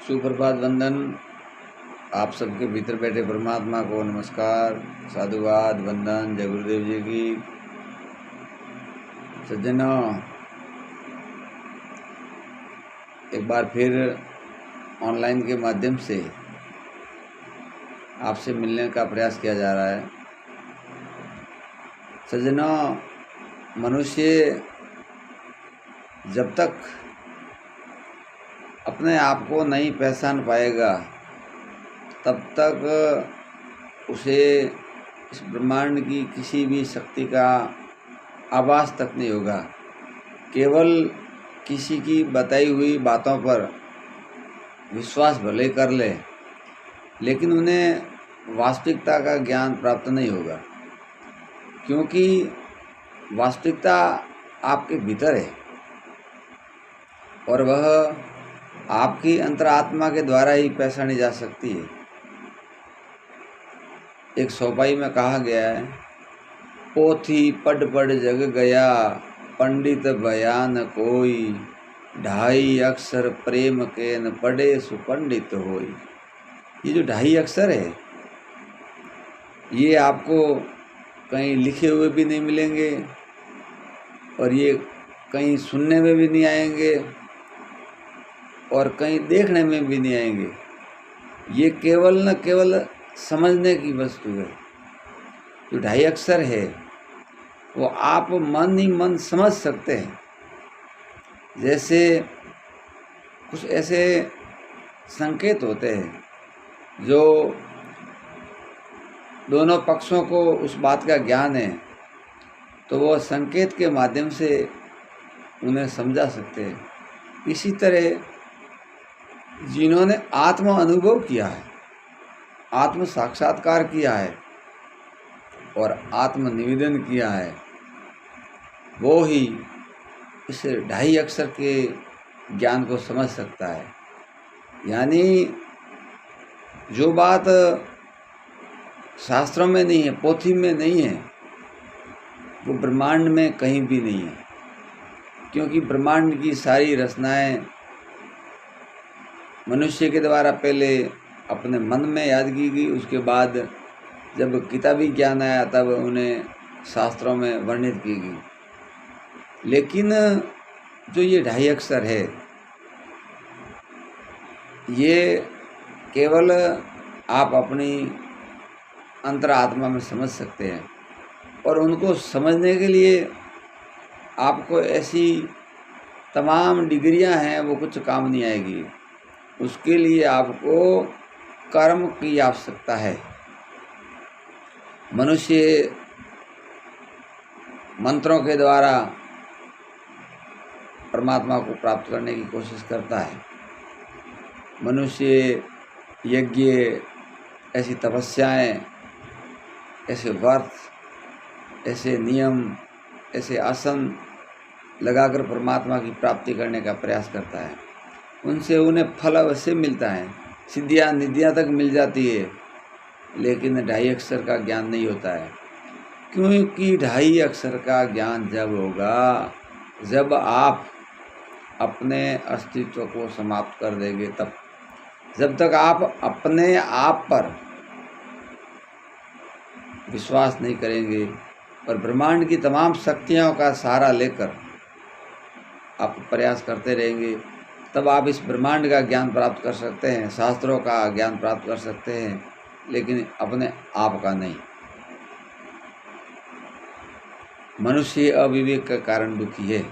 सुप्रभात वंदन। आप सबके भीतर बैठे परमात्मा को नमस्कार, साधुवाद, वंदन। जय गुरुदेव जी की। सज्जनों, एक बार फिर ऑनलाइन के माध्यम से आपसे मिलने का प्रयास किया जा रहा है। सज्जनों, मनुष्य जब तक अपने आप को नहीं पहचान पाएगा तब तक उसे इस ब्रह्मांड की किसी भी शक्ति का आभास तक नहीं होगा। केवल किसी की बताई हुई बातों पर विश्वास भले कर ले, लेकिन उन्हें वास्तविकता का ज्ञान प्राप्त नहीं होगा, क्योंकि वास्तविकता आपके भीतर है और वह आपकी अंतरात्मा के द्वारा ही पहचानी जा सकती है। एक सोपाई में कहा गया है, पोथी पढ़ जग गया, पंडित बयान कोई, ढाई अक्षर प्रेम के न पढ़े सुपंडित होई। ये जो ढाई अक्षर है, ये आपको कहीं लिखे हुए भी नहीं मिलेंगे और ये कहीं सुनने में भी नहीं आएंगे और कहीं देखने में भी नहीं आएंगे। ये केवल न केवल समझने की वस्तु है। जो ढाई अक्षर है वो आप मन ही मन समझ सकते हैं। जैसे कुछ ऐसे संकेत होते हैं जो दोनों पक्षों को उस बात का ज्ञान है, तो वो संकेत के माध्यम से उन्हें समझा सकते हैं। इसी तरह जिन्होंने आत्म अनुभव किया है, आत्म साक्षात्कार किया है और आत्म निवेदन किया है, वो ही इस ढाई अक्षर के ज्ञान को समझ सकता है। यानी जो बात शास्त्रों में नहीं है, पोथी में नहीं है, वो ब्रह्मांड में कहीं भी नहीं है, क्योंकि ब्रह्मांड की सारी रचनाएं मनुष्य के द्वारा पहले अपने मन में याद की गई। उसके बाद जब किताबी ज्ञान आया तब उन्हें शास्त्रों में वर्णित की गई। लेकिन जो ये ढाई अक्षर है, ये केवल आप अपनी अंतरात्मा में समझ सकते हैं और उनको समझने के लिए आपको ऐसी तमाम डिग्रियां हैं, वो कुछ काम नहीं आएगी। उसके लिए आपको कर्म की आवश्यकता है। मनुष्य मंत्रों के द्वारा परमात्मा को प्राप्त करने की कोशिश करता है। मनुष्य यज्ञ, ऐसी तपस्याएं, ऐसे व्रत, ऐसे नियम, ऐसे आसन लगाकर परमात्मा की प्राप्ति करने का प्रयास करता है। उनसे उन्हें फल अवश्य मिलता है, सिद्धियाँ निधियाँ तक मिल जाती है, लेकिन ढाई अक्षर का ज्ञान नहीं होता है। क्योंकि ढाई अक्षर का ज्ञान जब होगा जब आप अपने अस्तित्व को समाप्त कर देंगे। तब जब तक आप अपने आप पर विश्वास नहीं करेंगे और ब्रह्मांड की तमाम शक्तियों का सहारा लेकर आप प्रयास करते रहेंगे, तब आप इस ब्रह्मांड का ज्ञान प्राप्त कर सकते हैं, शास्त्रों का ज्ञान प्राप्त कर सकते हैं, लेकिन अपने आप का नहीं। मनुष्य अविवेक का कारण दुखी है।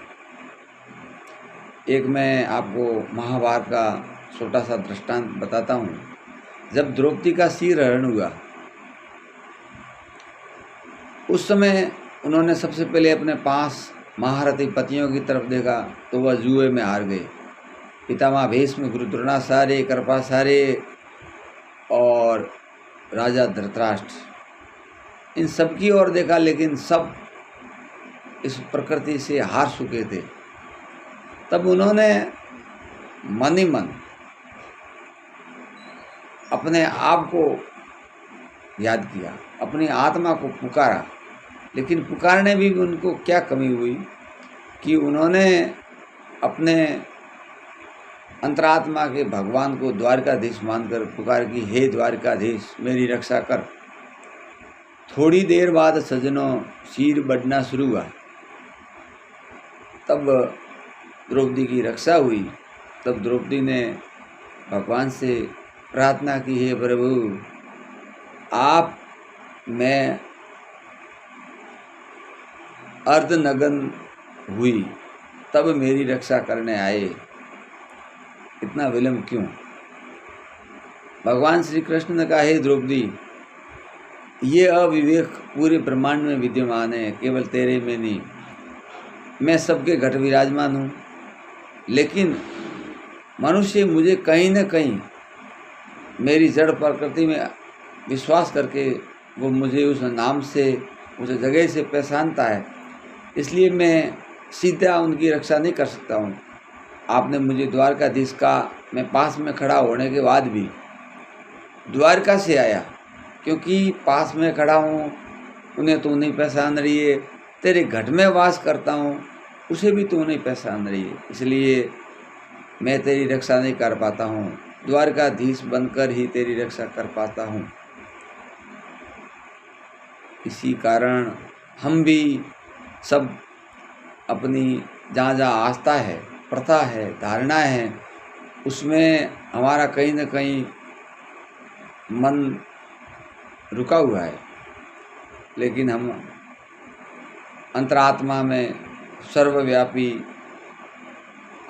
एक मैं आपको महाभारत का छोटा सा दृष्टांत बताता हूँ। जब द्रौपदी का सिर हरण हुआ, उस समय उन्होंने सबसे पहले अपने 5 महारथी पतियों की तरफ देखा तो वह जुए में हार गए। पितामह भीष्म, गुरु द्रोणाचार्य, कृपाचार्य और राजा धृतराष्ट्र, इन सब की ओर देखा, लेकिन सब इस प्रकृति से हार चुके थे। तब उन्होंने मन ही मन अपने आप को याद किया, अपनी आत्मा को पुकारा। लेकिन पुकारने भी उनको क्या कमी हुई कि उन्होंने अपने अंतरात्मा के भगवान को द्वारकाधीश मानकर पुकार की, हे द्वारकाधीश मेरी रक्षा कर। थोड़ी देर बाद सज्जनों सिर बढ़ना शुरू हुआ। तब द्रौपदी की रक्षा हुई। तब द्रौपदी ने भगवान से प्रार्थना की, हे प्रभु आप मैं अर्धनग्न हुई तब मेरी रक्षा करने आए, इतना विलम्ब क्यों? भगवान श्री कृष्ण ने कहा, हे द्रौपदी ये अविवेक पूरे ब्रह्मांड में विद्यमान है, केवल तेरे में नहीं। मैं सबके घट विराजमान हूँ, लेकिन मनुष्य मुझे कहीं न कहीं मेरी जड़ प्रकृति में विश्वास करके वो मुझे उस नाम से, उस जगह से पहचानता है, इसलिए मैं सीधा उनकी रक्षा नहीं कर सकता हूँ। आपने मुझे द्वारकाधीश का, मैं पास में खड़ा होने के बाद भी द्वारका से आया, क्योंकि पास में खड़ा हूँ, उन्हें तू नहीं पहचान रही है, तेरे घट में वास करता हूँ, उसे भी तू नहीं पहचान रही है, इसलिए मैं तेरी रक्षा नहीं कर पाता हूँ, द्वारकाधीश बनकर ही तेरी रक्षा कर पाता हूँ। इसी कारण हम भी सब अपनी जहाँ जहाँ आस्था है, प्रथा है, धारणा है, उसमें हमारा कहीं न कहीं मन रुका हुआ है, लेकिन हम अंतरात्मा में सर्वव्यापी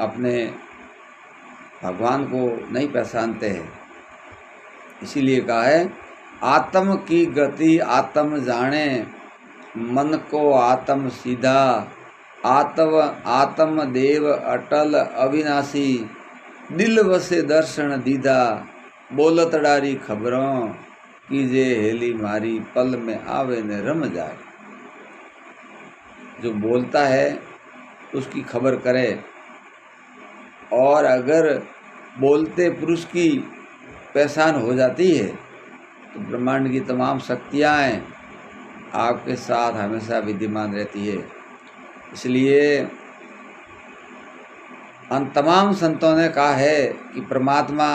अपने भगवान को नहीं पहचानते हैं। इसीलिए कहा है, आत्म की गति आत्म जाने, मन को आत्म सीधा, आत्म देव अटल अविनाशी, दिल वसे दर्शन दीदा, बोलत डारी खबरों कीजे हेली मारी, पल में आवे ने रम जाए। जो बोलता है उसकी खबर करे, और अगर बोलते पुरुष की पहचान हो जाती है तो ब्रह्मांड की तमाम शक्तियाँ आपके साथ हमेशा विद्यमान रहती है। इसलिए अन तमाम संतों ने कहा है कि परमात्मा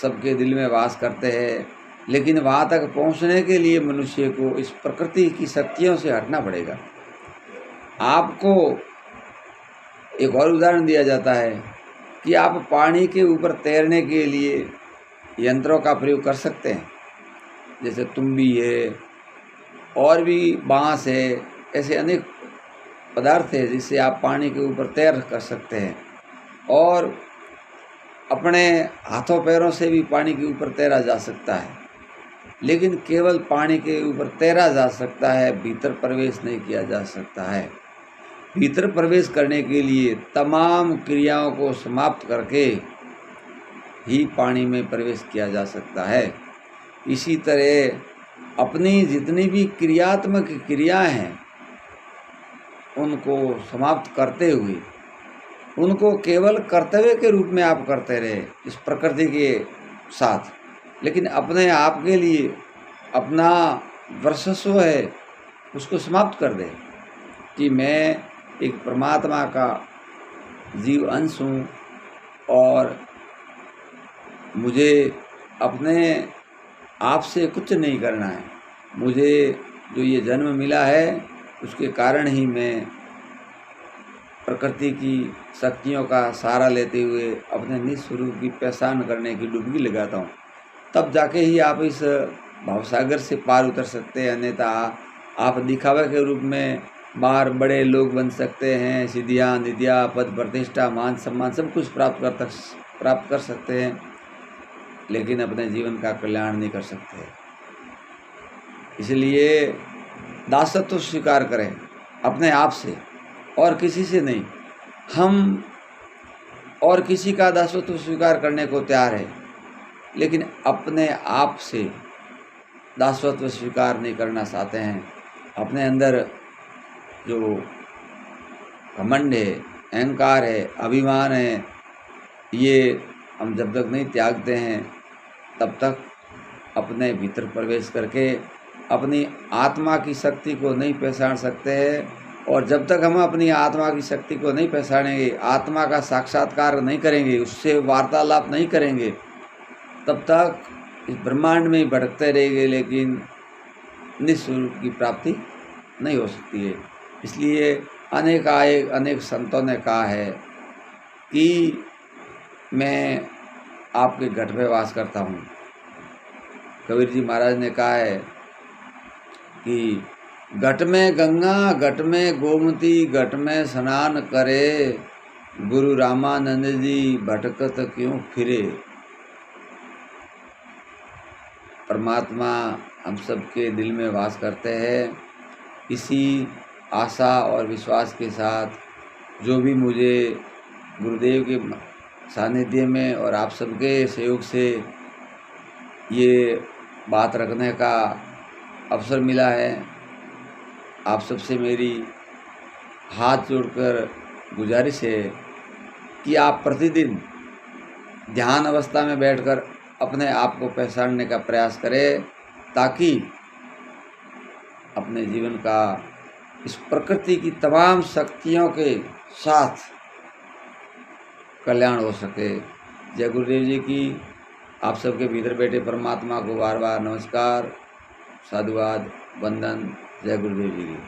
सबके दिल में वास करते हैं, लेकिन वहाँ तक पहुँचने के लिए मनुष्य को इस प्रकृति की शक्तियों से हटना पड़ेगा। आपको एक और उदाहरण दिया जाता है कि आप पानी के ऊपर तैरने के लिए यंत्रों का प्रयोग कर सकते हैं, जैसे तुम्बी है और भी बांस है, ऐसे अनेक पदार्थ है जिससे आप पानी के ऊपर तैर कर सकते हैं, और अपने हाथों पैरों से भी पानी के ऊपर तैरा जा सकता है। लेकिन केवल पानी के ऊपर तैरा जा सकता है, भीतर प्रवेश नहीं किया जा सकता है। भीतर प्रवेश करने के लिए तमाम क्रियाओं को समाप्त करके ही पानी में प्रवेश किया जा सकता है। इसी तरह अपनी जितनी भी क्रियात्मक क्रियाएं हैं उनको समाप्त करते हुए, उनको केवल कर्तव्य के रूप में आप करते रहे इस प्रकृति के साथ, लेकिन अपने आप के लिए अपना वर्चस्व है उसको समाप्त कर दे कि मैं एक परमात्मा का जीव अंश हूँ और मुझे अपने आप से कुछ नहीं करना है। मुझे जो ये जन्म मिला है उसके कारण ही मैं प्रकृति की शक्तियों का सहारा लेते हुए अपने निज स्वरूप की पहचान करने की डुबकी लगाता हूँ। तब जाके ही आप इस भावसागर से पार उतर सकते हैं, अन्यथा आप दिखावे के रूप में बाहर बड़े लोग बन सकते हैं, सिद्धियाँ निधियाँ पद प्रतिष्ठा मान सम्मान सब कुछ प्राप्त कर सकते हैं, लेकिन अपने जीवन का कल्याण नहीं कर सकते। इसलिए दासत्व स्वीकार करें अपने आप से और किसी से नहीं। हम और किसी का दासत्व स्वीकार करने को तैयार है, लेकिन अपने आप से दासत्व स्वीकार नहीं करना चाहते हैं। अपने अंदर जो घमंड है, अहंकार है, अभिमान है, ये हम जब तक नहीं त्यागते हैं तब तक अपने भीतर प्रवेश करके अपनी आत्मा की शक्ति को नहीं पहचान सकते हैं और जब तक हम अपनी आत्मा की शक्ति को नहीं पहचानेंगे, आत्मा का साक्षात्कार नहीं करेंगे, उससे वार्तालाप नहीं करेंगे, तब तक इस ब्रह्मांड में ही भटकते रहेंगे, लेकिन निस्वरूप की प्राप्ति नहीं हो सकती है। इसलिए अनेक संतों ने कहा है कि मैं आपके घट में वास करता हूँ। कबीर जी महाराज ने कहा है कि घट में गंगा, घट में गोमती, घट में स्नान करे, गुरु रामानंद जी भटकत क्यों फिरे। परमात्मा हम सबके दिल में वास करते हैं। इसी आशा और विश्वास के साथ जो भी मुझे गुरुदेव के सानिध्य में और आप सबके सहयोग से ये बात रखने का अवसर मिला है, आप सबसे मेरी हाथ जोड़कर गुजारिश है कि आप प्रतिदिन ध्यान अवस्था में बैठकर अपने आप को पहचानने का प्रयास करें, ताकि अपने जीवन का इस प्रकृति की तमाम शक्तियों के साथ कल्याण हो सके। जय गुरुदेव जी की। आप सबके भीतर बैठे परमात्मा को बार बार नमस्कार, साधुवाद, वंदन। जय गुरुदेव जी की।